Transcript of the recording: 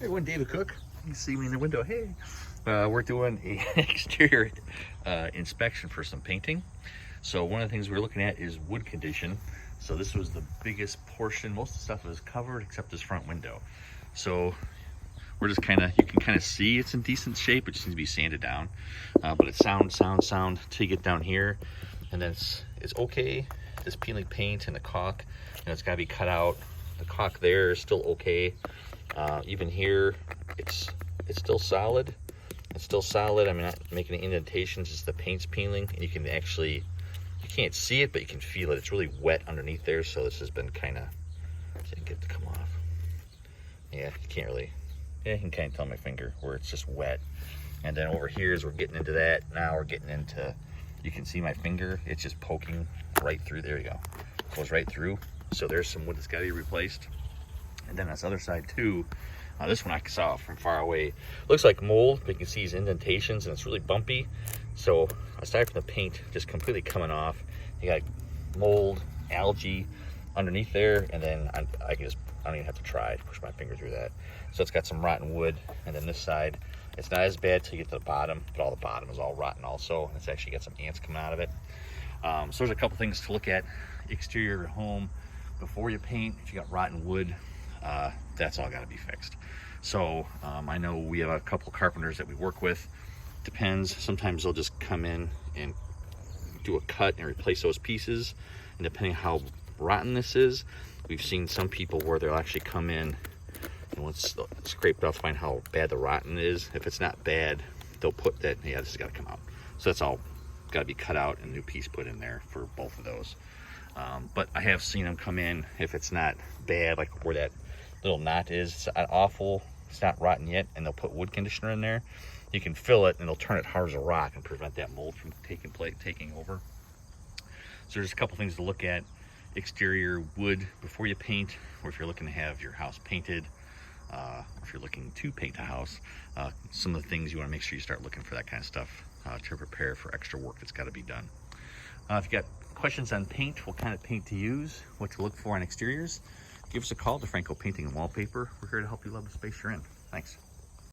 Everyone, David Cook. You see me in the window. Hey, we're doing a exterior inspection for some painting. So one of the things we're looking at is wood condition. So this was the biggest portion. Most of the stuff was covered except this front window. So we're just you can kind of see it's in decent shape. It just needs to be sanded down. But it's sound till you get down here. And then it's okay. This peeling paint and the caulk, it's got to be cut out. The caulk there is still okay. Even here, it's still solid. It's still solid. I'm not making any indentations, just the paint's peeling. And you can't see it, but you can feel it. It's really wet underneath there, so this has been kind of, see if I can get it to come off. Yeah, you can't really, yeah, you can kind of tell my finger where it's just wet. And then over here, as we're getting into that, now we're getting into, you can see my finger, it's just poking right through. There you go. Goes right through. So there's some wood that's got to be replaced. And then this other side too, this one I saw from far away. Looks like mold, but you can see these indentations and it's really bumpy. So aside from the paint just completely coming off, you got mold, algae underneath there, and then I don't even have to try to push my finger through that. So it's got some rotten wood, and then this side, it's not as bad till you get to the bottom, but all the bottom is all rotten also, and it's actually got some ants coming out of it. So there's a couple things to look at. Exterior home, before you paint, if you got rotten wood, that's all got to be fixed. So I know we have a couple carpenters that we work with. Depends, sometimes they'll just come in and do a cut and replace those pieces, and depending how rotten this is, we've seen some people where they'll actually come in and once scraped off, find how bad the rotten is. If it's not bad, they'll put that, yeah, this has got to come out. So that's all got to be cut out and a new piece put in there for both of those. But I have seen them come in, if it's not bad, like where that little knot is, it's awful, it's not rotten yet, and they'll put wood conditioner in there. You can fill it and it'll turn it hard as a rock and prevent that mold from taking over. So there's a couple things to look at. Exterior wood before you paint, or if you're looking to have your house painted, if you're looking to paint a house, some of the things you want to make sure you start looking for that kind of stuff to prepare for extra work that's got to be done. If you got questions on paint, what kind of paint to use, what to look for on exteriors, give us a call to Franco Painting and Wallpaper. We're here to help you love the space you're in. Thanks.